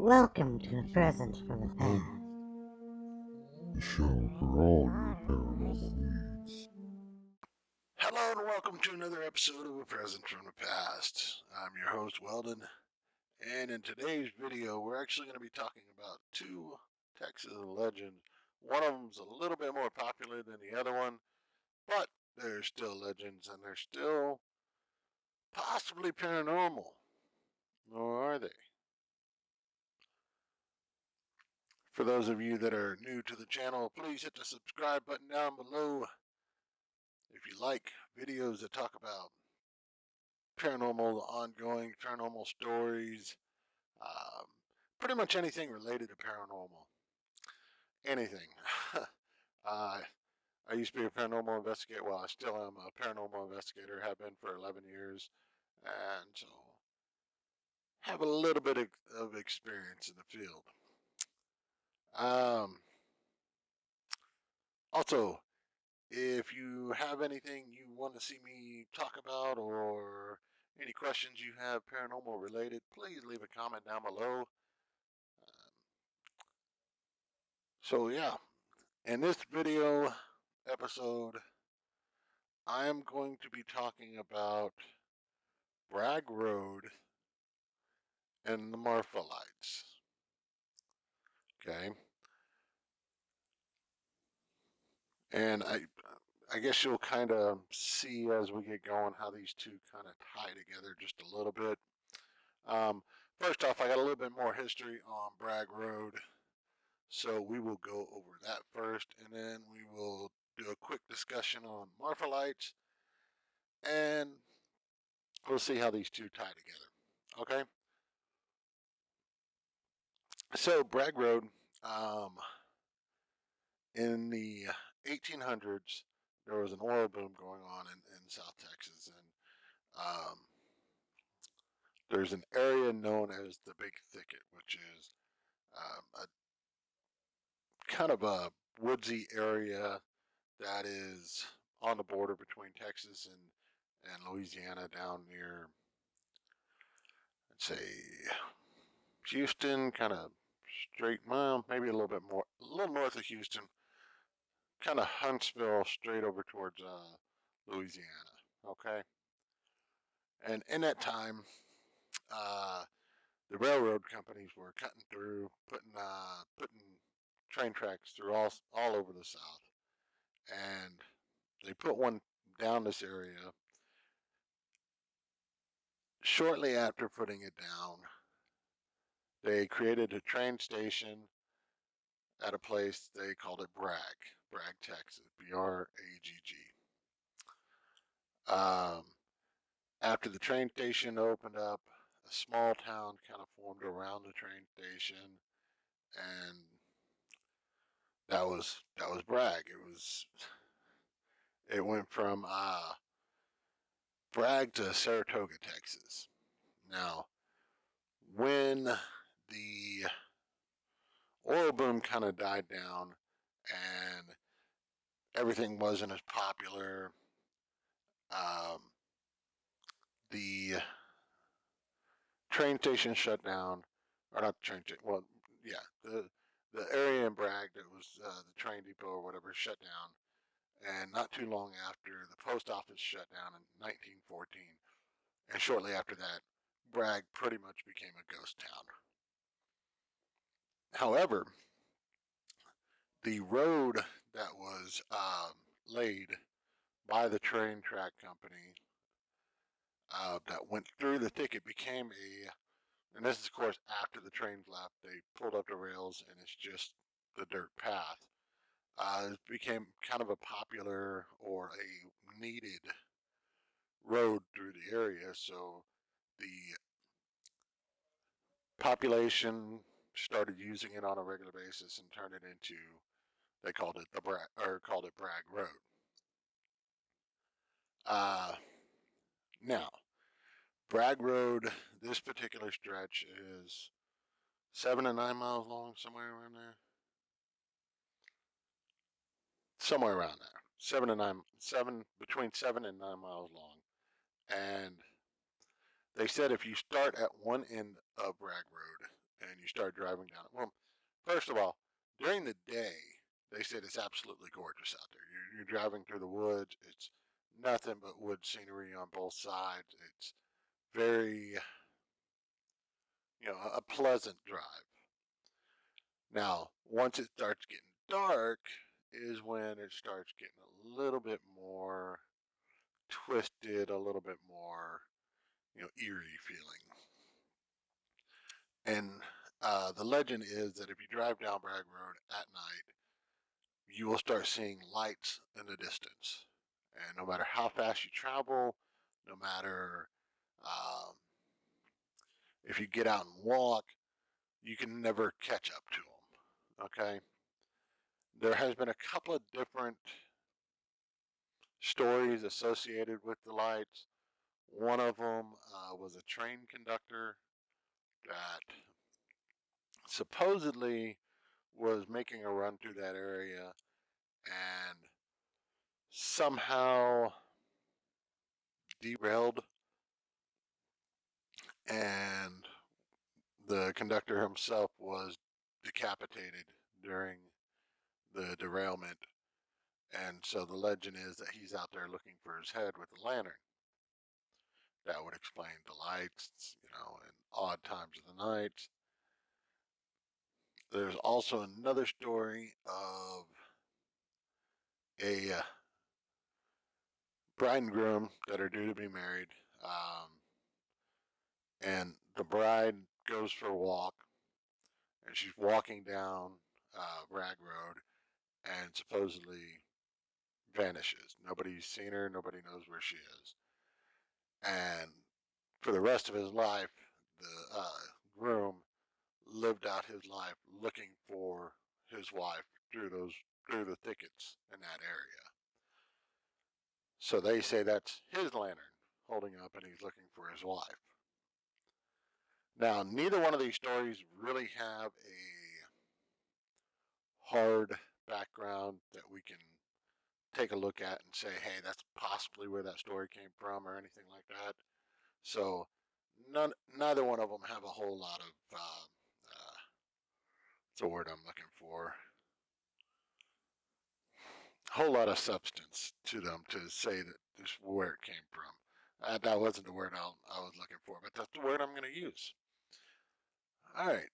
Welcome to a present from the past. The show for all your paranormal needs. Hello and welcome to another episode of A Present from the Past. I'm your host, Weldon, and in today's video, we're actually going to be talking about two Texas legends. One of them's a little bit more popular than the other one, but they're still legends and they're still possibly paranormal. Or are they? For those of you that are new to the channel, please hit the subscribe button down below. If you like videos that talk about paranormal, ongoing paranormal stories, um, pretty much anything related to paranormal. Anything. uh, I used to be a paranormal investigator. Well, I still am a paranormal investigator, have been for 11 years, and so have a little bit of experience in the field. Um, Also, if you have anything you want to see me talk about or any questions you have paranormal related, please leave a comment down below. So yeah, in this video episode, I am going to be talking about Bragg Road and the Marfa lights. Okay, and I guess you'll kind of see as we get going how these two kind of tie together just a little bit. Um, First off, I got a little bit more history on Bragg Road, so we will go over that first, and then we will do a quick discussion on Marfa lights, and we'll see how these two tie together. Okay, so Bragg Road, um, in the 1800s, there was an oil boom going on in South Texas, and there's an area known as the Big Thicket, which is a kind of a woodsy area that is on the border between Texas and Louisiana, down near, let's say, Houston, kind of straight, well, maybe a little bit more, a little north of Houston, kind of Huntsville, straight over towards Louisiana. Okay, and in that time, uh, the railroad companies were cutting through, putting train tracks through all over the South, and they put one down this area. Shortly after putting it down, they created a train station at a place they called it Bragg, Texas, Bragg. Um, After the train station opened up, a small town kind of formed around the train station, and that was Bragg. It went from Bragg to Saratoga, Texas. Now, when the oil boom kind of died down and everything wasn't as popular, um, the train station shut down, or not the train station. Well, yeah, the area in Bragg that was the train depot or whatever shut down, and not too long after, the post office shut down in 1914, and shortly after that, Bragg pretty much became a ghost town. However, the road that was laid by the train track company that went through the thicket became and this is of course after the trains left, they pulled up the rails and it's just the dirt path. It became kind of a popular or a needed road through the area, so the population started using it on a regular basis and turned it into, they called it Bragg Road. Uh, Now, Bragg Road, this particular stretch is 7 to 9 miles long, somewhere around there. Somewhere around there. 7 between 7 and 9 miles long. And they said if you start at one end of Bragg Road and you start driving down it. Well, first of all, during the day, they said it's absolutely gorgeous out there. You're driving through the woods. It's nothing but wood scenery on both sides. It's very, a pleasant drive. Now, once it starts getting dark, is when it starts getting a little bit more twisted, a little bit more, eerie feeling. And the legend is that if you drive down Bragg Road at night, you will start seeing lights in the distance. And no matter how fast you travel, no matter um, if you get out and walk, you can never catch up to them. Okay? There has been a couple of different stories associated with the lights. One of them was a train conductor that supposedly was making a run through that area and somehow derailed, and the conductor himself was decapitated during the derailment. And so the legend is that he's out there looking for his head with a lantern. That would explain the lights, and odd times of the night. There's also another story of a bride and groom that are due to be married. And the bride goes for a walk, and she's walking down Bragg Road, and supposedly vanishes. Nobody's seen her. Nobody knows where she is. And for the rest of his life, the groom lived out his life looking for his wife through the thickets in that area. So they say that's his lantern holding up, and he's looking for his wife. Now, neither one of these stories really have a hard background that we can take a look at and say, hey, that's possibly where that story came from or anything like that. So neither one of them have a whole lot of, what's the word I'm looking for? A whole lot of substance to them to say that this is where it came from. That wasn't the word I was looking for, but that's the word I'm going to use. All right.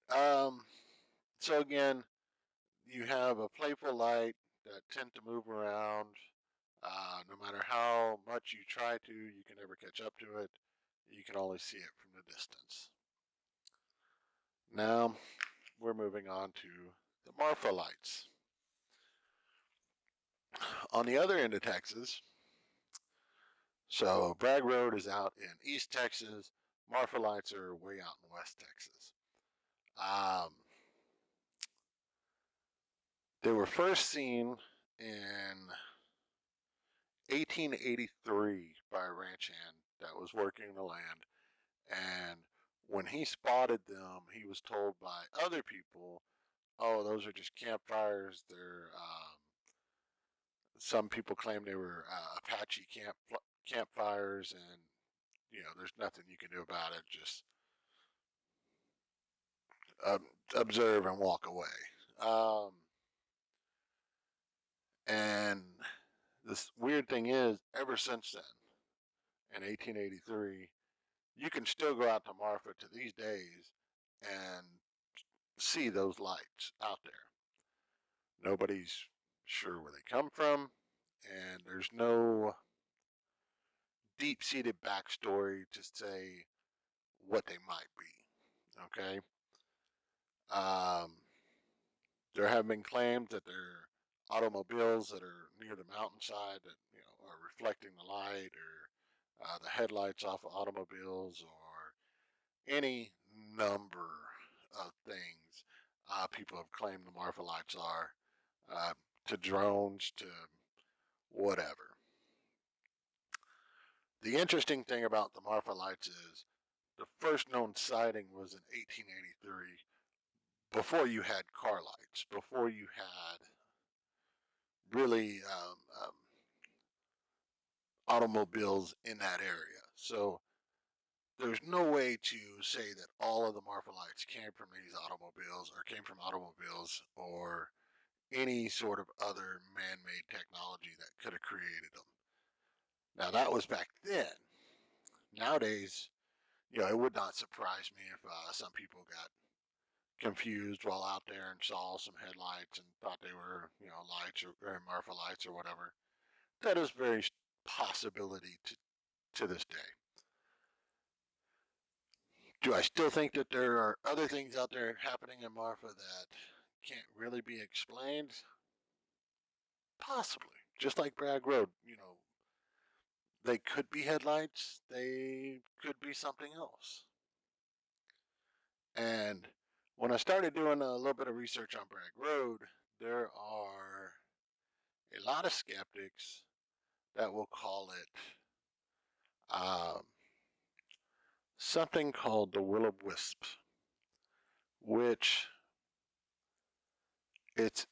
So again, you have a playful light that tend to move around. No matter how much you try to, you can never catch up to it. You can only see it from the distance. Now, we're moving on to the Marfa lights. On the other end of Texas, so Bragg Road is out in East Texas. Marfa lights are way out in West Texas. They were first seen in 1883 by a ranch hand that was working the land. And when he spotted them, he was told by other people, oh, those are just campfires. They're, some people claim they were Apache campfires, and, there's nothing you can do about it. Just observe and walk away. And this weird thing is, ever since then, in 1883, you can still go out to Marfa to these days and see those lights out there. Nobody's sure where they come from, and there's no deep seated backstory to say what they might be. Okay? Um, there have been claims that there are automobiles that are near the mountainside that are reflecting the light, or the headlights off of automobiles, or any number of things people have claimed the Marfa lights are, to drones, to whatever. The interesting thing about the Marfa lights is the first known sighting was in 1883, before you had car lights, before you had really automobiles in that area. So there's no way to say that all of the Marfa lights came from these automobiles or came from automobiles or any sort of other man-made technology that could have created them. Now that was back then. Nowadays, it would not surprise me if some people got confused while out there and saw some headlights and thought they were, lights or Marfa lights or whatever. That is very possibility to this day. Do I still think that there are other things out there happening in Marfa that can't really be explained? Possibly. Just like Bragg Road, they could be headlights, they could be something else. And when I started doing a little bit of research on Bragg Road, there are a lot of skeptics that will call it something called the will-o-wisp, which it's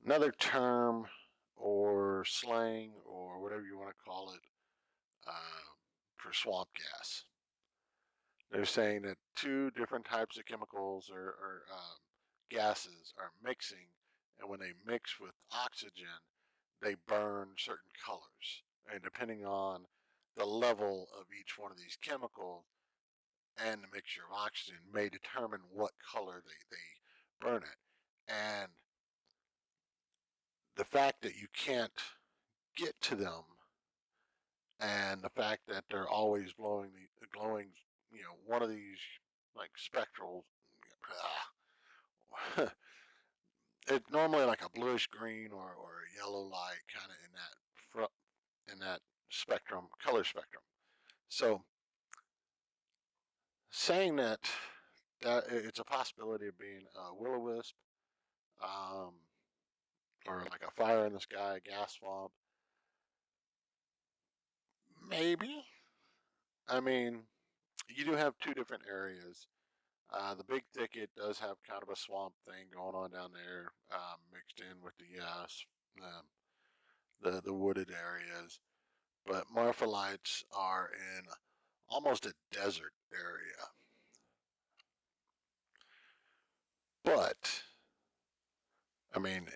another term or slang or whatever you want to call it for swamp gas. They're saying that two different types of chemicals or gases are mixing, and when they mix with oxygen, they burn certain colors. And depending on the level of each one of these chemicals and the mixture of oxygen may determine what color they burn it. And the fact that you can't get to them and the fact that they're always glowing, one of these like spectral, it's normally like a bluish green or a yellow light, kind of in that spectrum, color spectrum. So saying that it's a possibility of being a will-o-wisp, or like a fire in the sky, gas swamp, maybe. I mean, you do have two different areas. The big thicket does have kind of a swamp thing going on down there, mixed in with the wooded areas. But Marfa lights are in almost a desert area. But I mean,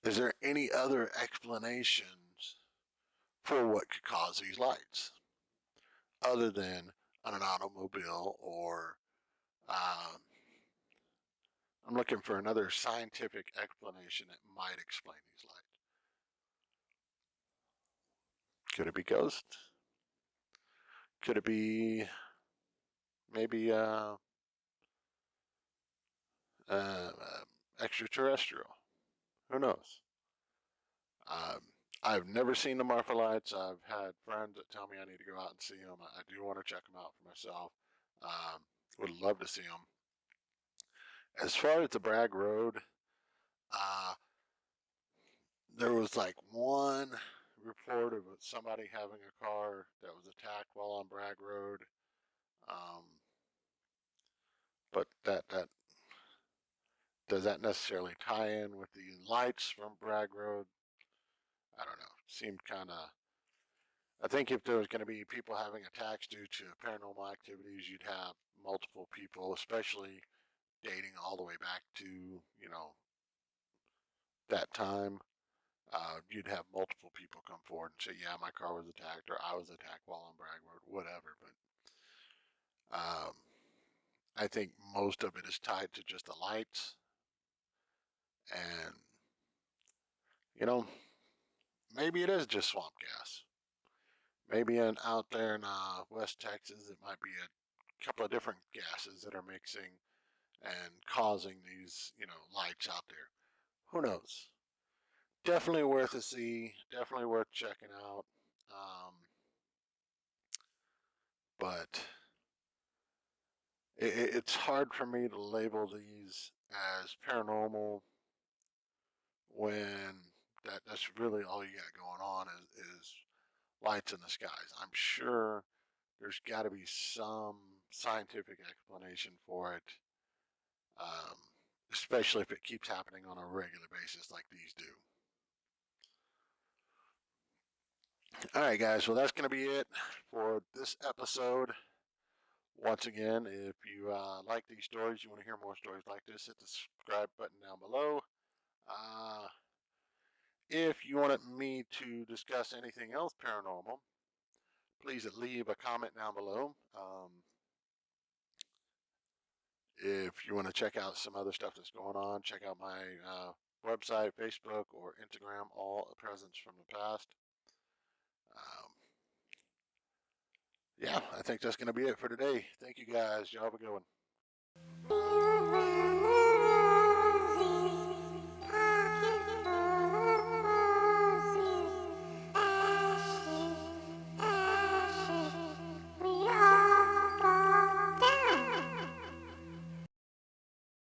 is there any other explanations for what could cause these lights other than on an automobile or I'm looking for another scientific explanation that might explain these lights. Could it be ghosts? Could it be maybe uh, extraterrestrial? Who knows? Um, I've never seen the Marfa lights. I've had friends that tell me I need to go out and see them. I do want to check them out for myself. Would love to see them. As far as the Bragg Road, uh, there was like one report of somebody having a car that was attacked while on Bragg Road. Um, but that does that necessarily tie in with the lights from Bragg Road? I don't know. Seemed kind of. I think if there was going to be people having attacks due to paranormal activities, you'd have multiple people, especially dating all the way back to that time. You'd have multiple people come forward and say, "Yeah, my car was attacked," or "I was attacked while on Bragg Road," whatever. But I think most of it is tied to just the lights, and maybe it is just swamp gas. Maybe out there in West Texas, it might be a couple of different gases that are mixing and causing these, lights out there. Who knows? Definitely worth a see. Definitely worth checking out. But it's hard for me to label these as paranormal when that's really all you got going on is lights in the skies. I'm sure there's got to be some scientific explanation for it, um, especially if it keeps happening on a regular basis like these do. All right, guys. Well, that's going to be it for this episode. Once again, if you like these stories, you want to hear more stories like this, hit the subscribe button down below. If you wanted me to discuss anything else paranormal, please leave a comment down below. If you want to check out some other stuff that's going on, check out my website, Facebook, or Instagram, all presents from the past. Yeah, I think that's going to be it for today. Thank you guys. Y'all have a good one.